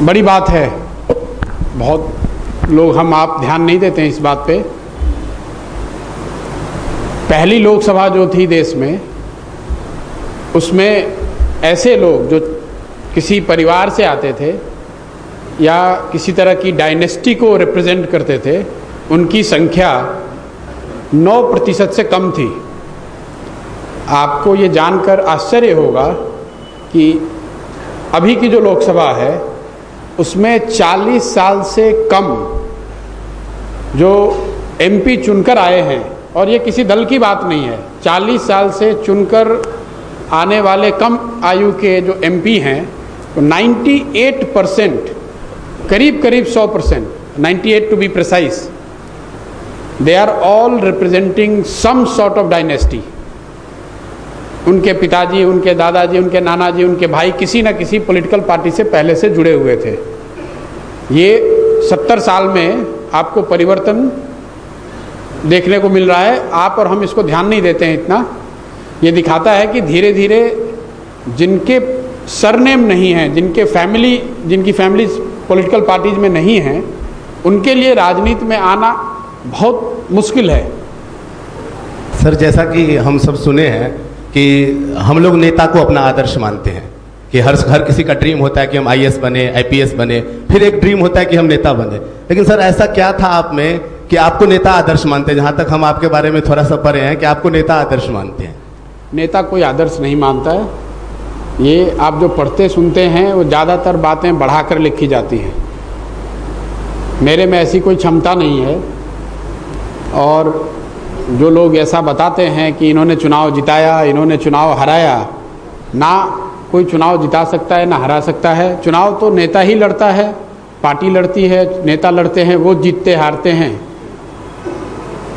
बड़ी बात है। बहुत लोग आप ध्यान नहीं देते हैं इस बात पे। पहली लोकसभा जो थी देश में, उसमें ऐसे लोग जो किसी परिवार से आते थे या किसी तरह की डायनेस्टी को रिप्रेजेंट करते थे, उनकी संख्या 9% से कम थी। आपको ये जानकर आश्चर्य होगा कि अभी की जो लोकसभा है उसमें 40 साल से कम जो एमपी चुनकर आए हैं, और ये किसी दल की बात नहीं है, 40 साल से चुनकर आने वाले कम आयु के जो एमपी हैं, तो 98%, करीब 100%, 98 to be precise, they are all representing some sort of dynasty. उनके पिताजी, उनके दादाजी, उनके नाना जी, उनके भाई किसी न किसी पॉलिटिकल पार्टी से पहले से जुड़े हुए थे। ये 70 साल में आपको परिवर्तन देखने को मिल रहा है। आप और हम इसको ध्यान नहीं देते हैं इतना। ये दिखाता है कि धीरे धीरे जिनके सरनेम नहीं हैं, जिनकी फैमिली पॉलिटिकल पार्टीज में नहीं हैं, उनके लिए राजनीति में आना बहुत मुश्किल है। सर, जैसा कि हम सब सुने हैं कि हम लोग नेता को अपना आदर्श मानते हैं कि हर किसी का ड्रीम होता है कि हम आईएएस बने, आईपीएस बने, फिर एक ड्रीम होता है कि हम नेता बने। लेकिन सर, ऐसा क्या था आप में कि आपको नेता आदर्श मानते हैं? जहाँ तक हम आपके बारे में थोड़ा सा पढ़े हैं कि आपको नेता आदर्श मानते हैं। नेता कोई आदर्श नहीं मानता है। ये आप जो पढ़ते सुनते हैं वो ज़्यादातर बातें बढ़ाकर लिखी जाती हैं। मेरे में ऐसी कोई क्षमता नहीं है। और जो लोग ऐसा बताते हैं कि इन्होंने चुनाव जिताया, इन्होंने चुनाव हराया, ना कोई चुनाव जिता सकता है ना हरा सकता है। चुनाव तो नेता ही लड़ता है, पार्टी लड़ती है, नेता लड़ते हैं, वो जीतते हारते हैं।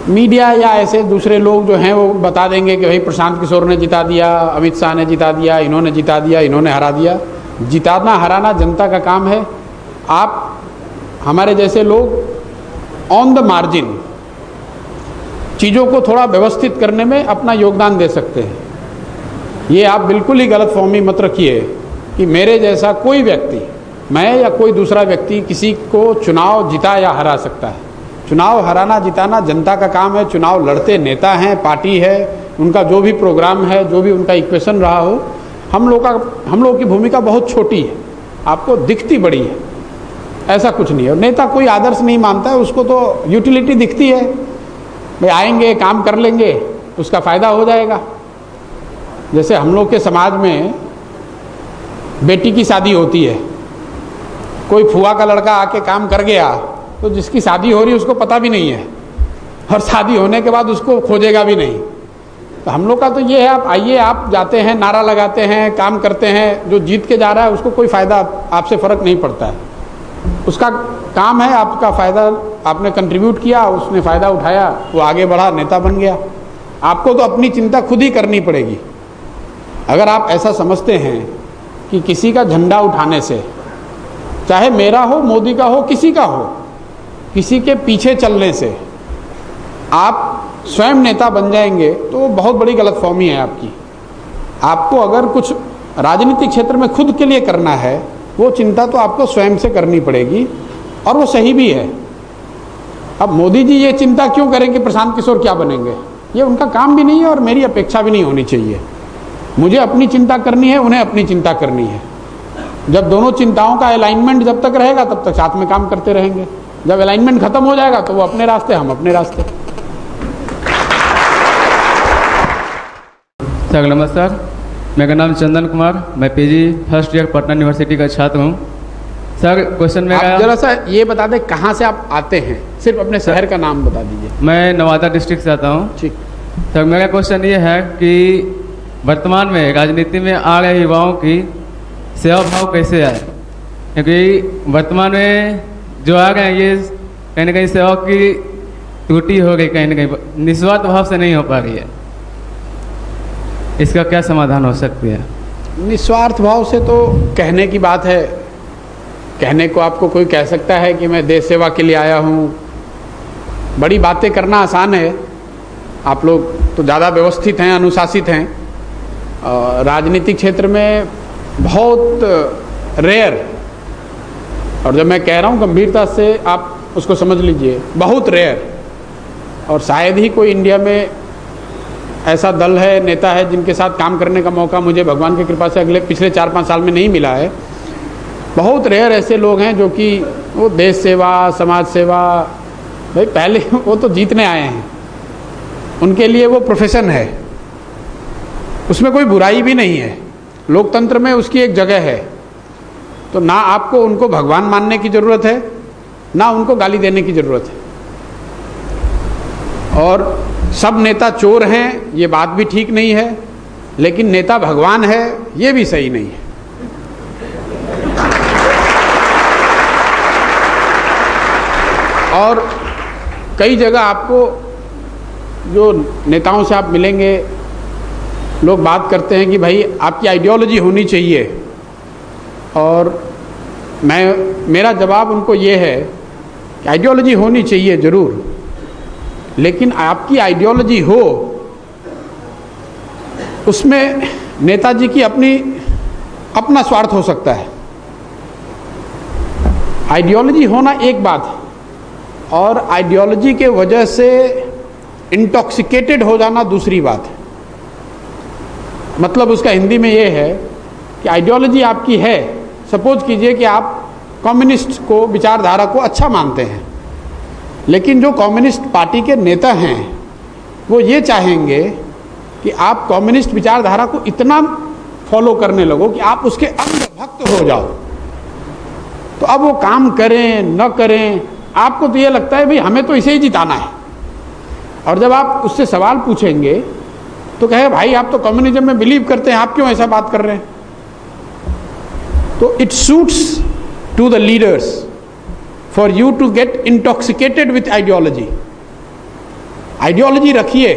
मीडिया या ऐसे दूसरे लोग जो हैं वो बता देंगे कि भाई प्रशांत किशोर ने जिता दिया, अमित शाह ने जिता दिया, इन्होंने जिता दिया, इन्होंने हरा दिया। जिताना हराना जनता का काम है। आप हमारे जैसे लोग ऑन द मार्जिन चीज़ों को थोड़ा व्यवस्थित करने में अपना योगदान दे सकते हैं। ये आप बिल्कुल ही गलत फहमी मत रखिए कि मेरे जैसा कोई व्यक्ति, मैं या कोई दूसरा व्यक्ति किसी को चुनाव जिता या हरा सकता है। चुनाव हराना जिताना जनता का काम है। चुनाव लड़ते नेता हैं, पार्टी है, उनका जो भी प्रोग्राम है, जो भी उनका इक्वेशन रहा हो, हम लोग की भूमिका बहुत छोटी है, आपको दिखती बड़ी है। ऐसा कुछ नहीं है। और नेता कोई आदर्श नहीं मानता है, उसको तो यूटिलिटी दिखती है, भाई आएंगे काम कर लेंगे, उसका फ़ायदा हो जाएगा। जैसे हम लोग के समाज में बेटी की शादी होती है, कोई फुआ का लड़का आके काम कर गया तो जिसकी शादी हो रही है उसको पता भी नहीं है, और शादी होने के बाद उसको खोजेगा भी नहीं। तो हम लोग का तो ये है, आप आइए, आप जाते हैं, नारा लगाते हैं, काम करते हैं, जो जीत के जा रहा है उसको कोई फ़ायदा आपसे फ़र्क नहीं पड़ता है। उसका काम है, आपका फ़ायदा, आपने कंट्रीब्यूट किया, उसने फ़ायदा उठाया, वो आगे बढ़ा, नेता बन गया। आपको तो अपनी चिंता खुद ही करनी पड़ेगी। अगर आप ऐसा समझते हैं कि किसी का झंडा उठाने से, चाहे मेरा हो, मोदी का हो, किसी का हो, किसी के पीछे चलने से आप स्वयं नेता बन जाएंगे, तो बहुत बड़ी गलतफहमी है आपकी। आपको अगर कुछ राजनीतिक क्षेत्र में खुद के लिए करना है, वो चिंता तो आपको स्वयं से करनी पड़ेगी, और वो सही भी है। अब मोदी जी ये चिंता क्यों करें कि प्रशांत किशोर क्या बनेंगे? ये उनका काम भी नहीं है और मेरी अपेक्षा भी नहीं होनी चाहिए। मुझे अपनी चिंता करनी है, उन्हें अपनी चिंता करनी है। जब दोनों चिंताओं का अलाइनमेंट जब तक रहेगा तब तक साथ में काम करते रहेंगे। जब अलाइनमेंट खत्म हो जाएगा तो वो अपने रास्ते, हम अपने रास्ते। सर नमस्कार, मेरा नाम चंदन कुमार, मैं PG first year Patna university का छात्र हूँ। सर क्वेश्चन मेरा, जरा सा ये बता दें कहाँ से आप आते हैं, सिर्फ अपने शहर का नाम बता दीजिए। मैं नवादा डिस्ट्रिक्ट से आता हूँ। ठीक। सर मेरा क्वेश्चन ये है कि वर्तमान में राजनीति में आ रहे युवाओं की सेवा भाव कैसे आए? क्योंकि वर्तमान में जो आ गए हैं ये कहीं ना कहीं सेवा की त्रुटि हो गई, कहीं ना कहीं निस्वार्थ भाव से नहीं हो पा रही है। इसका क्या समाधान हो सकती है? निस्वार्थ भाव से तो कहने की बात है। कहने को आपको कोई कह सकता है कि मैं देश सेवा के लिए आया हूँ, बड़ी बातें करना आसान है। आप लोग तो ज़्यादा व्यवस्थित हैं, अनुशासित हैं। राजनीतिक क्षेत्र में बहुत रेयर और जब मैं कह रहा हूँ गंभीरता से, आप उसको समझ लीजिए, बहुत रेयर, और शायद ही कोई इंडिया में ऐसा दल है, नेता है, जिनके साथ काम करने का मौका मुझे भगवान की कृपा से पिछले 4-5 साल में नहीं मिला है। बहुत रेयर ऐसे लोग हैं जो कि वो देश सेवा, समाज सेवा, भाई पहले वो तो जीतने आए हैं, उनके लिए वो प्रोफेशन है, उसमें कोई बुराई भी नहीं है, लोकतंत्र में उसकी एक जगह है। तो ना आपको उनको भगवान मानने की ज़रूरत है, ना उनको गाली देने की ज़रूरत है। और सब नेता चोर हैं, ये बात भी ठीक नहीं है, लेकिन नेता भगवान है, ये भी सही नहीं है। और कई जगह आपको जो नेताओं से आप मिलेंगे, लोग बात करते हैं कि भाई आपकी आइडियोलॉजी होनी चाहिए, और मेरा जवाब उनको ये है कि आइडियोलॉजी होनी चाहिए ज़रूर, लेकिन आपकी आइडियोलॉजी हो, उसमें नेताजी की अपना स्वार्थ हो सकता है। आइडियोलॉजी होना एक बात है, और आइडियोलॉजी के वजह से इंटॉक्सिकेटेड हो जाना दूसरी बात है। मतलब उसका हिंदी में ये है कि आइडियोलॉजी आपकी है, सपोज कीजिए कि आप कम्युनिस्ट को, विचारधारा को अच्छा मानते हैं, लेकिन जो कम्युनिस्ट पार्टी के नेता हैं वो ये चाहेंगे कि आप कम्युनिस्ट विचारधारा को इतना फॉलो करने लगो कि आप उसके अंधभक्त हो जाओ। तो अब वो काम करें न करें, आपको तो ये लगता है भाई हमें तो इसे ही जिताना है, और जब आप उससे सवाल पूछेंगे तो कहे भाई आप तो कम्युनिज्म में बिलीव करते हैं, आप क्यों ऐसा बात कर रहे हैं। तो it suits to the leaders for you to get intoxicated with ideology. Ideology रखिए,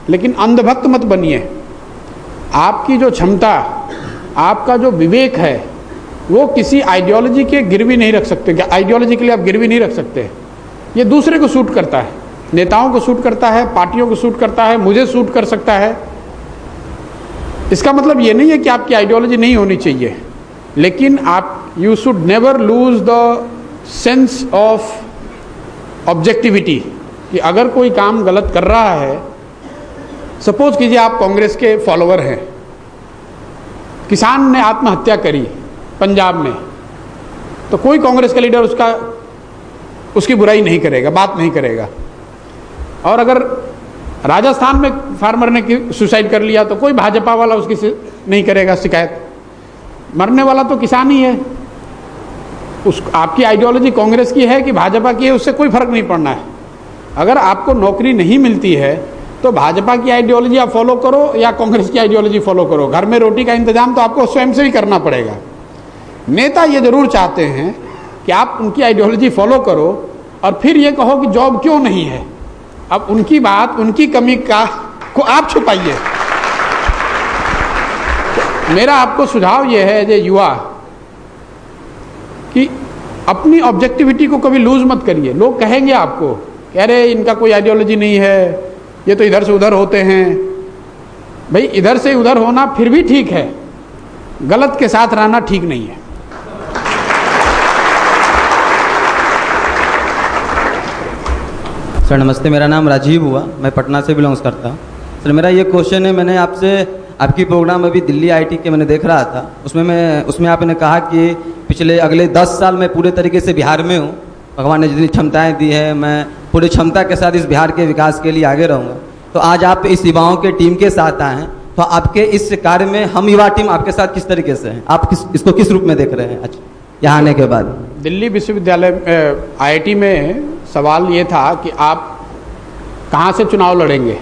लेकिन अंधभक्त मत बनिए। आपकी जो क्षमता, आपका जो विवेक है, वो किसी आइडियोलॉजी के गिरवी नहीं रख सकते। क्या आइडियोलॉजी के लिए आप गिरवी नहीं रख सकते। ये दूसरे को सूट करता है, नेताओं को सूट करता है, पार्टियों को सूट करता है, मुझे सूट कर सकता है। इसका मतलब ये नहीं है कि आपकी आइडियोलॉजी नहीं होनी चाहिए, लेकिन आप you should never lose the sense of objectivity, कि अगर कोई काम गलत कर रहा है, सपोज कीजिए आप कांग्रेस के फॉलोअर हैं, किसान ने आत्महत्या करी पंजाब में, तो कोई कांग्रेस का लीडर उसकी बुराई नहीं करेगा, बात नहीं करेगा। और अगर राजस्थान में फार्मर ने सुसाइड कर लिया तो कोई भाजपा वाला उसकी नहीं करेगा शिकायत, मरने वाला तो किसान ही है। आपकी आइडियोलॉजी कांग्रेस की है कि भाजपा की है, उससे कोई फर्क नहीं पड़ना है। अगर आपको नौकरी नहीं मिलती है तो भाजपा की आइडियोलॉजी आप फॉलो करो या कांग्रेस की आइडियोलॉजी फॉलो करो, घर में रोटी का इंतजाम तो आपको स्वयं से ही करना पड़ेगा। नेता ये जरूर चाहते हैं कि आप उनकी आइडियोलॉजी फॉलो करो और फिर ये कहो कि जॉब क्यों नहीं है। अब उनकी बात, उनकी कमी को आप छुपाइए। तो मेरा आपको सुझाव ये है, जो युवा, कि अपनी ऑब्जेक्टिविटी को कभी लूज मत करिए। लोग कहेंगे आपको कि अरे इनका कोई आइडियोलॉजी नहीं है, ये तो इधर से उधर होते हैं। भाई इधर से उधर होना फिर भी ठीक है, गलत के साथ रहना ठीक नहीं है। सर नमस्ते, मेरा नाम राजीव हुआ, मैं पटना से बिलोंग्स करता हूँ। सर मेरा ये क्वेश्चन है, मैंने आपसे आपकी प्रोग्राम अभी दिल्ली आईटी के मैंने देख रहा था, उसमें आपने कहा कि पिछले अगले 10 साल मैं पूरे तरीके से बिहार में हूँ, भगवान ने जितनी क्षमताएं दी है मैं पूरी क्षमता के साथ इस बिहार के विकास के लिए आगे रहूँगा। तो आज आप इस युवाओं के टीम के साथ आए हैं, तो आपके इस कार्य में हम युवा टीम आपके साथ किस तरीके से हैं, आप इसको किस रूप में देख रहे हैं अच्छा यहाँ आने के बाद? दिल्ली विश्वविद्यालय आईआईटी में सवाल ये था कि आप कहाँ से चुनाव लड़ेंगे,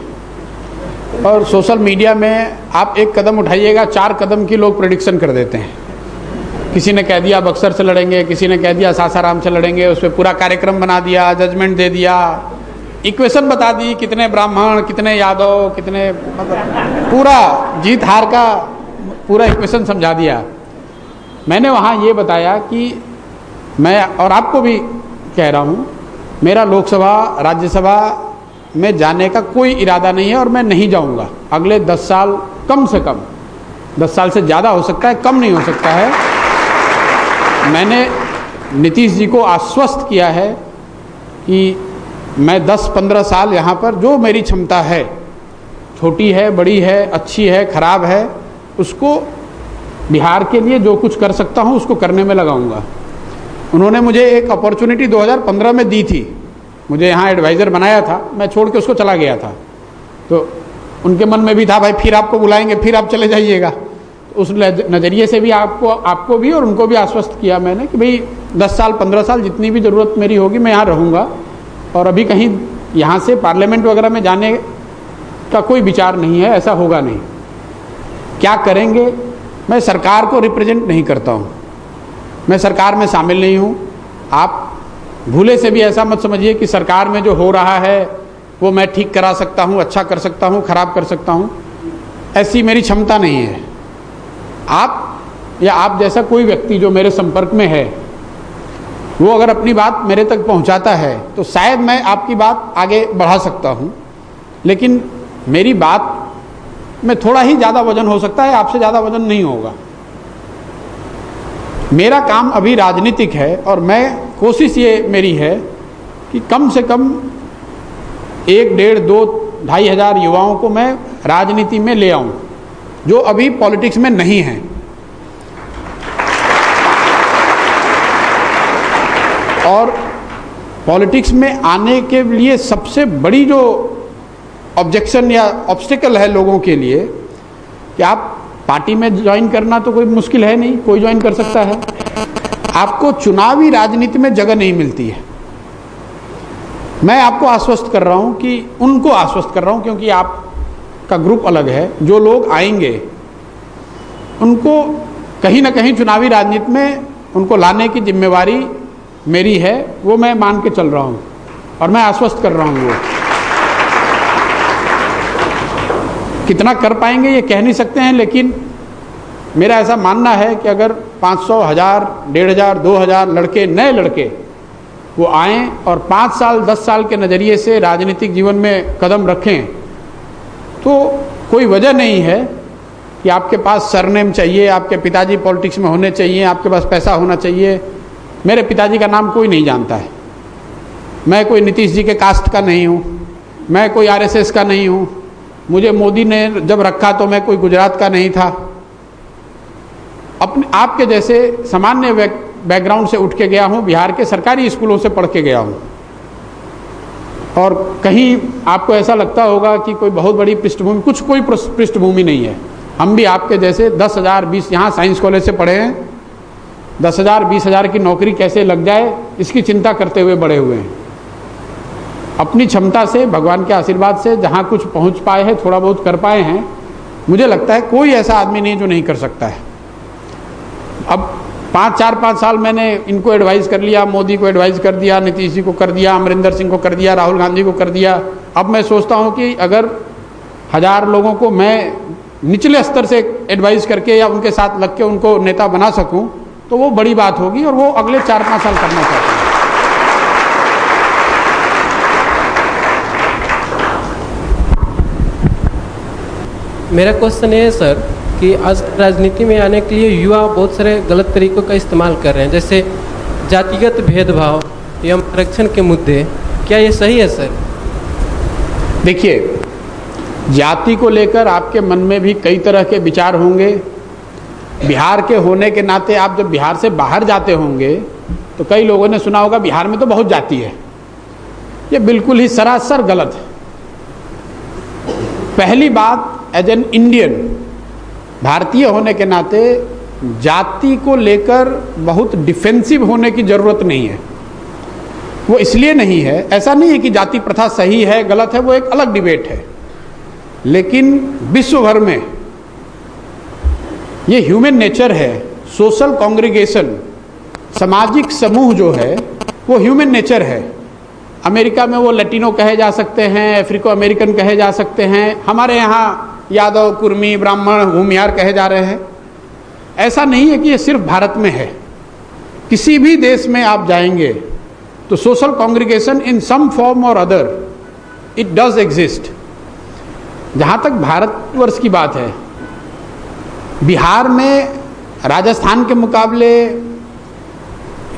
और सोशल मीडिया में आप एक कदम उठाइएगा, 4 कदम की लोग प्रेडिक्शन कर देते हैं। किसी ने कह दिया बक्सर से लड़ेंगे, किसी ने कह दिया सासाराम से लड़ेंगे, उस पर पूरा कार्यक्रम बना दिया, जजमेंट दे दिया, इक्वेशन बता दी, कितने ब्राह्मण, कितने यादव, कितने, मतलब पूरा जीत हार का पूरा इक्वेशन समझा दिया। मैंने वहाँ ये बताया कि मैं, और आपको भी कह रहा हूँ, मेरा लोकसभा राज्यसभा में जाने का कोई इरादा नहीं है और मैं नहीं जाऊँगा अगले 10 साल, कम से कम 10 साल से ज़्यादा हो सकता है, कम नहीं हो सकता है। मैंने नीतीश जी को आश्वस्त किया है कि मैं 10-15 साल यहाँ पर जो मेरी क्षमता है, छोटी है, बड़ी है, अच्छी है, खराब है, उसको बिहार के लिए जो कुछ कर सकता हूँ उसको करने में लगाऊंगा। उन्होंने मुझे एक अपॉर्चुनिटी 2015 में दी थी, मुझे यहाँ एडवाइज़र बनाया था, मैं छोड़ के उसको चला गया था। तो उनके मन में भी था भाई फिर आपको बुलाएंगे, फिर आप चले जाइएगा। तो उस नज़रिए से भी आपको भी और उनको भी आश्वस्त किया मैंने कि भाई 10 साल 15 साल जितनी भी ज़रूरत मेरी होगी मैं यहाँ रहूँगा, और अभी कहीं यहाँ से पार्लियामेंट वगैरह में जाने का कोई विचार नहीं है, ऐसा होगा नहीं। क्या करेंगे, मैं सरकार को रिप्रेजेंट नहीं करता हूँ, मैं सरकार में शामिल नहीं हूँ। आप भूले से भी ऐसा मत समझिए कि सरकार में जो हो रहा है वो मैं ठीक करा सकता हूँ, अच्छा कर सकता हूँ, खराब कर सकता हूँ, ऐसी मेरी क्षमता नहीं है। आप या आप जैसा कोई व्यक्ति जो मेरे संपर्क में है वो अगर अपनी बात मेरे तक पहुँचाता है तो शायद मैं आपकी बात आगे बढ़ा सकता हूँ, लेकिन मेरी बात में थोड़ा ही ज़्यादा वजन हो सकता है, आपसे ज़्यादा वजन नहीं होगा। मेरा काम अभी राजनीतिक है और मैं कोशिश ये मेरी है कि कम से कम 1, 1.5, 2, 2.5 हज़ार युवाओं को मैं राजनीति में ले आऊं जो अभी पॉलिटिक्स में नहीं हैं। और पॉलिटिक्स में आने के लिए सबसे बड़ी जो ऑब्जेक्शन या ऑब्स्टिकल है लोगों के लिए कि आप पार्टी में ज्वाइन करना तो कोई मुश्किल है नहीं, कोई ज्वाइन कर सकता है, आपको चुनावी राजनीति में जगह नहीं मिलती है। मैं आपको आश्वस्त कर रहा हूं कि उनको आश्वस्त कर रहा हूं क्योंकि आपका ग्रुप अलग है, जो लोग आएंगे उनको कहीं ना कहीं चुनावी राजनीति में उनको लाने की जिम्मेवारी मेरी है, वो मैं मान के चल रहा हूं और मैं आश्वस्त कर रहा हूं। वो कितना कर पाएंगे ये कह नहीं सकते हैं, लेकिन मेरा ऐसा मानना है कि अगर 500, 1000, 1500, 2000 लड़के, नए लड़के वो आएँ और 5 साल 10 साल के नज़रिए से राजनीतिक जीवन में कदम रखें तो कोई वजह नहीं है कि आपके पास सरनेम चाहिए, आपके पिताजी पॉलिटिक्स में होने चाहिए, आपके पास पैसा होना चाहिए। मेरे पिताजी का नाम कोई नहीं जानता है, मैं कोई नीतीश जी के कास्ट का नहीं हूँ, मैं कोई आरएसएस का नहीं हूँ, मुझे मोदी ने जब रखा तो मैं कोई गुजरात का नहीं था। अपने आपके जैसे सामान्य बैकग्राउंड से उठ के गया हूँ, बिहार के सरकारी स्कूलों से पढ़ के गया हूँ। और कहीं आपको ऐसा लगता होगा कि कोई बहुत बड़ी पृष्ठभूमि, कोई पृष्ठभूमि नहीं है। हम भी आपके जैसे 10,000, 20 यहाँ साइंस कॉलेज से पढ़े हैं, 10,000, 20,000 की नौकरी कैसे लग जाए इसकी चिंता करते हुए बड़े हुए हैं। अपनी क्षमता से, भगवान के आशीर्वाद से जहाँ कुछ पहुँच पाए हैं, थोड़ा बहुत कर पाए हैं, मुझे लगता है कोई ऐसा आदमी नहीं जो नहीं कर सकता है। अब 4-5 साल मैंने इनको एडवाइस कर लिया, मोदी को एडवाइस कर दिया, नीतीश जी को कर दिया, अमरिंदर सिंह को कर दिया, राहुल गांधी को कर दिया। अब मैं सोचता हूँ कि अगर 1000 लोगों को मैं निचले स्तर से एडवाइस करके या उनके साथ लग के उनको नेता बना सकूँ तो वो बड़ी बात होगी, और वो अगले 4-5 साल करना चाहते हैं। मेरा क्वेश्चन ये है सर कि आज राजनीति में आने के लिए युवा बहुत सारे गलत तरीकों का इस्तेमाल कर रहे हैं, जैसे जातिगत भेदभाव एवं आरक्षण के मुद्दे, क्या ये सही है सर? देखिए, जाति को लेकर आपके मन में भी कई तरह के विचार होंगे। बिहार के होने के नाते आप जब बिहार से बाहर जाते होंगे तो कई लोगों ने सुना होगा बिहार में तो बहुत जाति है। ये बिल्कुल ही सरासर गलत है। पहली बात, एज एन इंडियन, भारतीय होने के नाते जाति को लेकर बहुत डिफेंसिव होने की ज़रूरत नहीं है। वो इसलिए नहीं है, ऐसा नहीं है कि जाति प्रथा सही है गलत है, वो एक अलग डिबेट है, लेकिन विश्व भर में ये ह्यूमन नेचर है। सोशल कॉन्ग्रीगेशन, सामाजिक समूह जो है वो ह्यूमन नेचर है। अमेरिका में वो लैटिनो कहे जा सकते हैं, अफ्रीको अमेरिकन कहे जा सकते हैं, हमारे यहाँ यादव, कुर्मी, ब्राह्मण, भूमिहार कहे जा रहे हैं। ऐसा नहीं है कि ये सिर्फ भारत में है, किसी भी देश में आप जाएंगे तो सोशल कॉन्ग्रीगेशन इन सम फॉर्म और अदर इट डज एग्जिस्ट। जहाँ तक भारतवर्ष की बात है, बिहार में राजस्थान के मुकाबले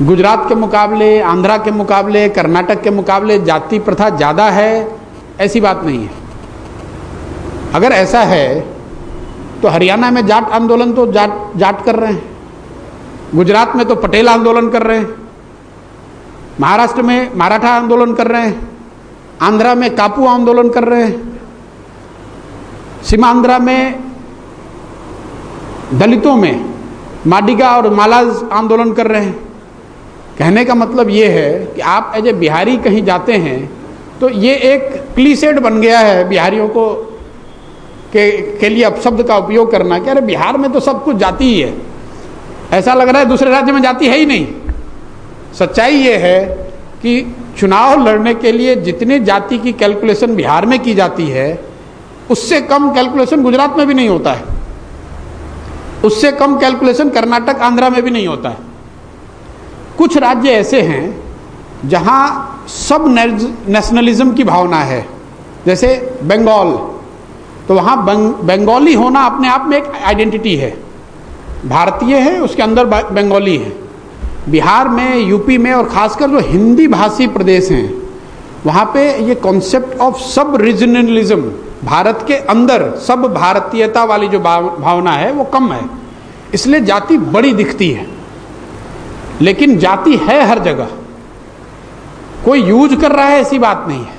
गुजरात के मुकाबले, आंध्रा के मुकाबले, कर्नाटक के मुकाबले जाति प्रथा ज़्यादा है, ऐसी बात नहीं है। अगर ऐसा है तो हरियाणा में जाट आंदोलन तो जाट कर रहे हैं, गुजरात में तो पटेल आंदोलन कर रहे हैं, महाराष्ट्र में मराठा आंदोलन कर रहे हैं, आंध्रा में कापू आंदोलन कर रहे हैं, सीमांध्रा में दलितों में माडिगा और मालाज आंदोलन कर रहे हैं। कहने का मतलब ये है कि आप एज ए बिहारी कहीं जाते हैं तो ये एक क्लीसेड बन गया है बिहारियों को के लिए अपशब्द का उपयोग करना कि अरे बिहार में तो सब कुछ जाति ही है। ऐसा लग रहा है दूसरे राज्य में जाति है ही नहीं। सच्चाई ये है कि चुनाव लड़ने के लिए जितने जाति की कैलकुलेशन बिहार में की जाती है उससे कम कैलकुलेशन गुजरात में भी नहीं होता है, उससे कम कैलकुलेशन कर्नाटक आंध्रा में भी नहीं होता है। कुछ राज्य ऐसे हैं जहां सब नेशनलिज्म की भावना है, जैसे बंगाल, तो वहाँ बंगाली होना अपने आप में एक आइडेंटिटी है, भारतीय है उसके अंदर बंगाली है। बिहार में, यूपी में और खासकर जो हिंदी भाषी प्रदेश हैं वहाँ पे ये कॉन्सेप्ट ऑफ सब रीजनलिज्म, भारत के अंदर सब भारतीयता वाली जो भावना है वो कम है, इसलिए जाति बड़ी दिखती है। लेकिन जाति है हर जगह, कोई यूज कर रहा है ऐसी बात नहीं है।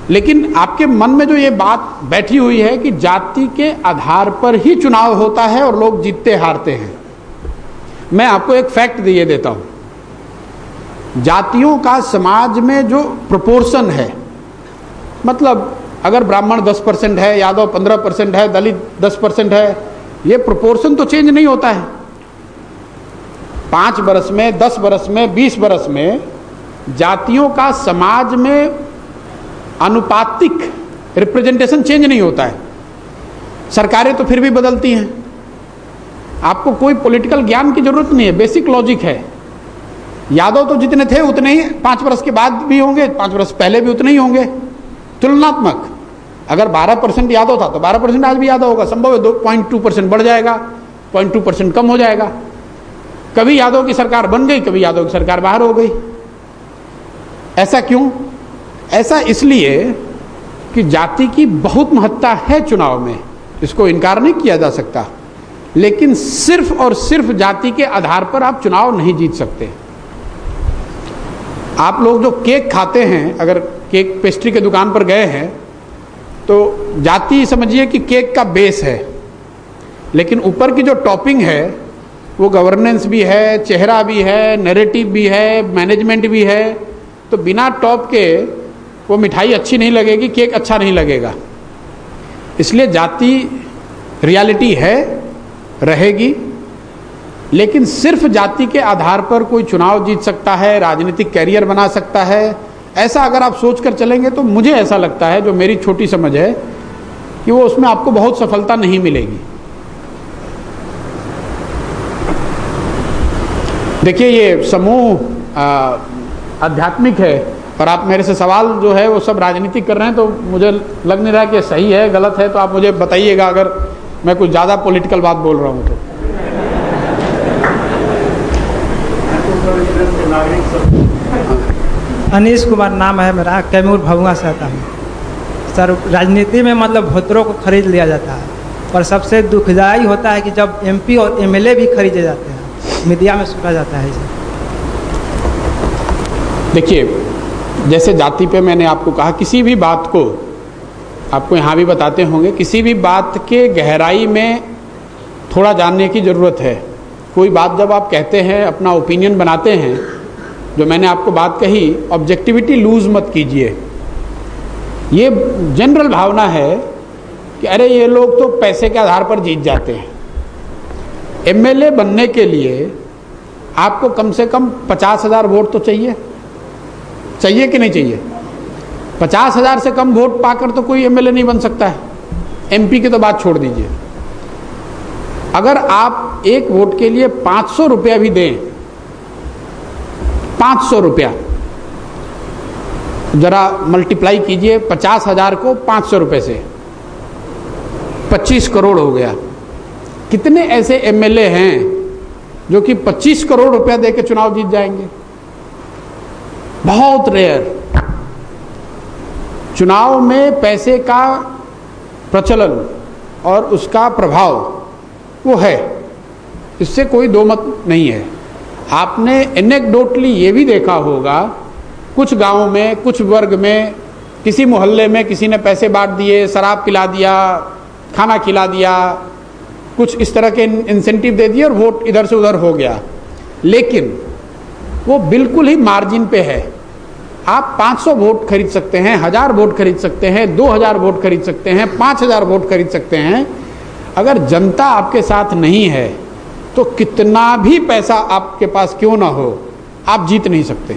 लेकिन आपके मन में जो ये बात बैठी हुई है कि जाति के आधार पर ही चुनाव होता है और लोग जीतते हारते हैं, मैं आपको एक फैक्ट दिए देता हूं। जातियों का समाज में जो प्रोपोर्शन है, मतलब अगर ब्राह्मण 10% है, यादव 15% है, दलित 10% है, ये प्रोपोर्शन तो चेंज नहीं होता है। 5 बरस में, 10 बरस में, 20 बरस में जातियों का समाज में अनुपातिक रिप्रेजेंटेशन चेंज नहीं होता है। सरकारें तो फिर भी बदलती हैं, आपको कोई पॉलिटिकल ज्ञान की जरूरत नहीं है, बेसिक लॉजिक है। यादव तो जितने थे उतने ही 5 वर्ष के बाद भी होंगे, 5 वर्ष पहले भी उतने ही होंगे। तुलनात्मक, अगर 12% यादव था तो 12% आज भी यादव होगा, संभव है 2.2% बढ़ जाएगा, 0.2% कम हो जाएगा। कभी यादव की सरकार बन गई, कभी यादव की सरकार बाहर हो गई। ऐसा क्यों? ऐसा इसलिए कि जाति की बहुत महत्ता है चुनाव में, इसको इनकार नहीं किया जा सकता, लेकिन सिर्फ और सिर्फ जाति के आधार पर आप चुनाव नहीं जीत सकते। आप लोग जो केक खाते हैं, अगर केक पेस्ट्री के दुकान पर गए हैं तो जाति समझिए कि केक का बेस है, लेकिन ऊपर की जो टॉपिंग है वो गवर्नेंस भी है, चेहरा भी है, नैरेटिव भी है, मैनेजमेंट भी है। तो बिना टॉप के वो मिठाई अच्छी नहीं लगेगी, केक अच्छा नहीं लगेगा। इसलिए जाति रियलिटी है, रहेगी, लेकिन सिर्फ जाति के आधार पर कोई चुनाव जीत सकता है, राजनीतिक कैरियर बना सकता है, ऐसा अगर आप सोच कर चलेंगे तो मुझे ऐसा लगता है, जो मेरी छोटी समझ है, कि वो उसमें आपको बहुत सफलता नहीं मिलेगी। देखिए, ये समूह आध्यात्मिक है और आप मेरे से सवाल जो है वो सब राजनीतिक कर रहे हैं, तो मुझे लग नहीं रहा कि सही है गलत है, तो आप मुझे बताइएगा अगर मैं कुछ ज़्यादा पॉलिटिकल बात बोल रहा हूँ तो। अनीश कुमार नाम है मेरा, कैमूर भभुआ से आता हूँ। सर, राजनीति में मतलब वोटरों को खरीद लिया जाता है, पर सबसे दुखदायी होता है कि जब एमपी और एमएलए भी खरीदे जाते हैं, मीडिया में सुना जाता है। देखिए, जैसे जाति पे मैंने आपको कहा, किसी भी बात को आपको यहाँ भी बताते होंगे, किसी भी बात के गहराई में थोड़ा जानने की ज़रूरत है। कोई बात जब आप कहते हैं, अपना ओपिनियन बनाते हैं, जो मैंने आपको बात कही, ऑब्जेक्टिविटी लूज़ मत कीजिए। ये जनरल भावना है कि अरे ये लोग तो पैसे के आधार पर जीत जाते हैं। एमएलए बनने के लिए आपको कम से कम 50,000 वोट तो चाहिए कि नहीं चाहिए? 50,000 से कम वोट पाकर तो कोई एमएलए नहीं बन सकता है। एमपी की तो बात छोड़ दीजिए। अगर आप एक वोट के लिए 500 रुपया भी दें, 500 रुपया, जरा मल्टीप्लाई कीजिए 50,000 को 500 रुपये से, 25 करोड़ हो गया। कितने ऐसे एमएलए हैं जो कि 25 करोड़ रुपया दे के चुनाव जीत जाएंगे। बहुत रेयर। चुनाव में पैसे का प्रचलन और उसका प्रभाव वो है, इससे कोई दो मत नहीं है। आपने एनेक्डोटली ये भी देखा होगा, कुछ गांव में, कुछ वर्ग में, किसी मोहल्ले में किसी ने पैसे बांट दिए, शराब पिला दिया, खाना खिला दिया, कुछ इस तरह के इंसेंटिव दे दिए और वोट इधर से उधर हो गया। लेकिन वो बिल्कुल ही मार्जिन पे है। आप 500 वोट खरीद सकते हैं, 1000 वोट खरीद सकते हैं, 2000 वोट खरीद सकते हैं, 5000 वोट खरीद सकते हैं। अगर जनता आपके साथ नहीं है तो कितना भी पैसा आपके पास क्यों ना हो, आप जीत नहीं सकते।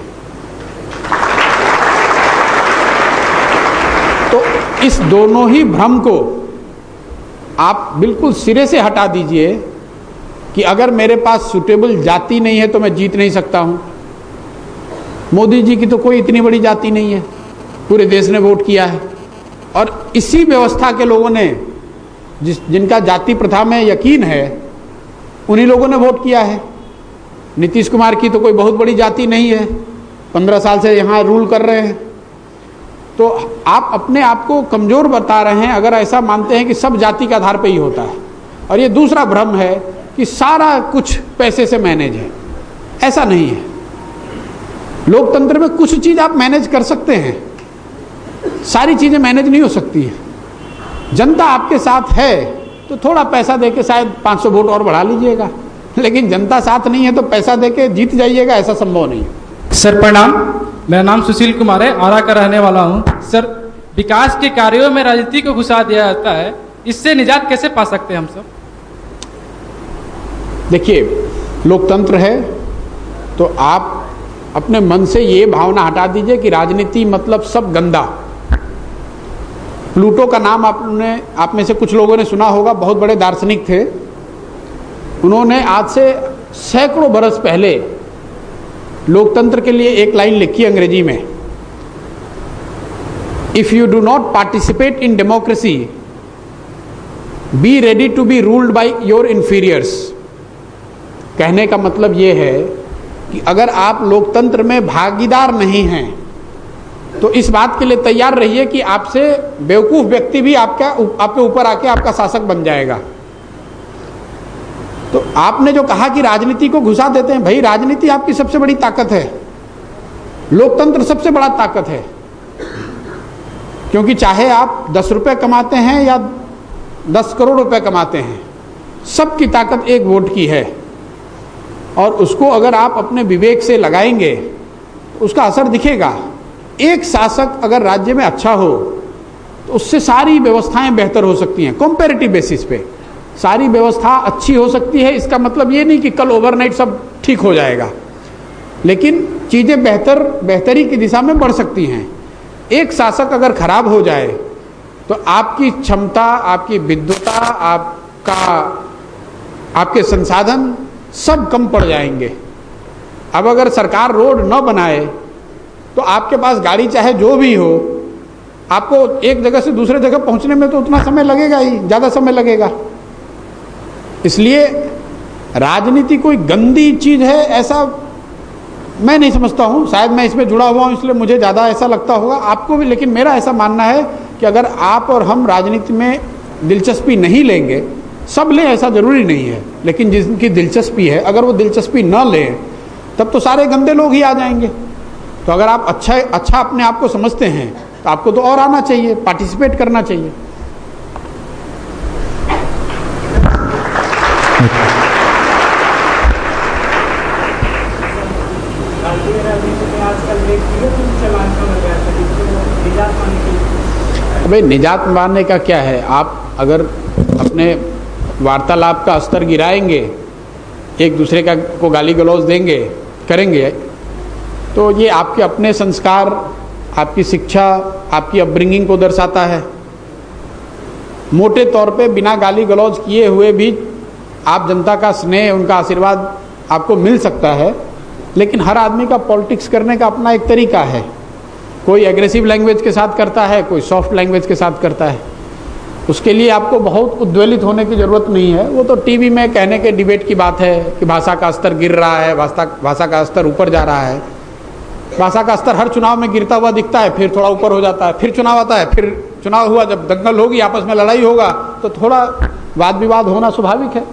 तो इस दोनों ही भ्रम को आप बिल्कुल सिरे से हटा दीजिए कि अगर मेरे पास सुटेबल जाति नहीं है तो मैं जीत नहीं सकता हूं। मोदी जी की तो कोई इतनी बड़ी जाति नहीं है, पूरे देश ने वोट किया है और इसी व्यवस्था के लोगों ने, जिनका जाति प्रथा में यकीन है, उन्हीं लोगों ने वोट किया है। नीतीश कुमार की तो कोई बहुत बड़ी जाति नहीं है, 15 साल से यहाँ रूल कर रहे हैं। तो आप अपने आप को कमज़ोर बता रहे हैं अगर ऐसा मानते हैं कि सब जाति के आधार पर ही होता है। और ये दूसरा भ्रम है कि सारा कुछ पैसे से मैनेज है, ऐसा नहीं है। लोकतंत्र में कुछ चीज़ आप मैनेज कर सकते हैं, सारी चीज़ें मैनेज नहीं हो सकती हैं। जनता आपके साथ है तो थोड़ा पैसा देके शायद 500 वोट और बढ़ा लीजिएगा, लेकिन जनता साथ नहीं है तो पैसा देके जीत जाइएगा, ऐसा संभव नहीं है। सर प्रणाम, मेरा नाम सुशील कुमार है, आरा का रहने वाला हूँ। सर, विकास के कार्यों में राजनीति को घुसा दिया जाता है, इससे निजात कैसे पा सकते हैं हम सब? देखिए, लोकतंत्र है तो आप अपने मन से ये भावना हटा दीजिए कि राजनीति मतलब सब गंदा। प्लूटो का नाम आप में से कुछ लोगों ने सुना होगा, बहुत बड़े दार्शनिक थे। उन्होंने आज से सैकड़ों बरस पहले लोकतंत्र के लिए एक लाइन लिखी अंग्रेजी में, if you do not participate in democracy be ready to be ruled by your inferiors. कहने का मतलब ये है कि अगर आप लोकतंत्र में भागीदार नहीं हैं तो इस बात के लिए तैयार रहिए कि आपसे बेवकूफ़ व्यक्ति भी आपके ऊपर आके आपका शासक बन जाएगा। तो आपने जो कहा कि राजनीति को घुसा देते हैं, भाई राजनीति आपकी सबसे बड़ी ताकत है, लोकतंत्र सबसे बड़ा ताकत है। क्योंकि चाहे आप 10 रुपये कमाते हैं या 10 करोड़ रुपए कमाते हैं, सबकी ताकत एक वोट की है। और उसको अगर आप अपने विवेक से लगाएंगे तो उसका असर दिखेगा। एक शासक अगर राज्य में अच्छा हो तो उससे सारी व्यवस्थाएं बेहतर हो सकती हैं। कंपैरेटिव बेसिस पे सारी व्यवस्था अच्छी हो सकती है। इसका मतलब ये नहीं कि कल ओवरनाइट सब ठीक हो जाएगा, लेकिन चीज़ें बेहतरी की दिशा में बढ़ सकती हैं। एक शासक अगर खराब हो जाए तो आपकी क्षमता, आपकी विद्वता, आपके संसाधन सब कम पड़ जाएंगे। अब अगर सरकार रोड न बनाए तो आपके पास गाड़ी चाहे जो भी हो, आपको एक जगह से दूसरे जगह पहुंचने में तो उतना समय लगेगा ही, ज़्यादा समय लगेगा। इसलिए राजनीति कोई गंदी चीज़ है ऐसा मैं नहीं समझता हूँ। शायद मैं इसमें जुड़ा हुआ हूँ इसलिए मुझे ज़्यादा ऐसा लगता होगा, आपको भी। लेकिन मेरा ऐसा मानना है कि अगर आप और हम राजनीति में दिलचस्पी नहीं लेंगे, सब लें ऐसा ज़रूरी नहीं है, लेकिन जिनकी दिलचस्पी है अगर वो दिलचस्पी न लें तब तो सारे गंदे लोग ही आ जाएंगे। तो अगर आप अच्छा अपने आप को समझते हैं तो आपको तो और आना चाहिए, पार्टिसिपेट करना चाहिए। भाई निजात मारने का क्या है? आप अगर अपने वार्तालाप का स्तर गिराएंगे, एक दूसरे को गाली गलौज करेंगे तो ये आपके अपने संस्कार, आपकी शिक्षा, आपकी अपब्रिंगिंग को दर्शाता है। मोटे तौर पे बिना गाली गलौज किए हुए भी आप जनता का स्नेह, उनका आशीर्वाद आपको मिल सकता है। लेकिन हर आदमी का पॉलिटिक्स करने का अपना एक तरीका है। कोई एग्रेसिव लैंग्वेज के साथ करता है, कोई सॉफ्ट लैंग्वेज के साथ करता है। उसके लिए आपको बहुत उद्वेलित होने की ज़रूरत नहीं है। वो तो टीवी में कहने के डिबेट की बात है कि भाषा का स्तर गिर रहा है, भाषा का स्तर ऊपर जा रहा है। भाषा का स्तर हर चुनाव में गिरता हुआ दिखता है, फिर थोड़ा ऊपर हो जाता है, फिर चुनाव आता है, फिर चुनाव हुआ, जब दंगल होगी, आपस में लड़ाई होगा, तो थोड़ा वाद विवाद होना स्वाभाविक है।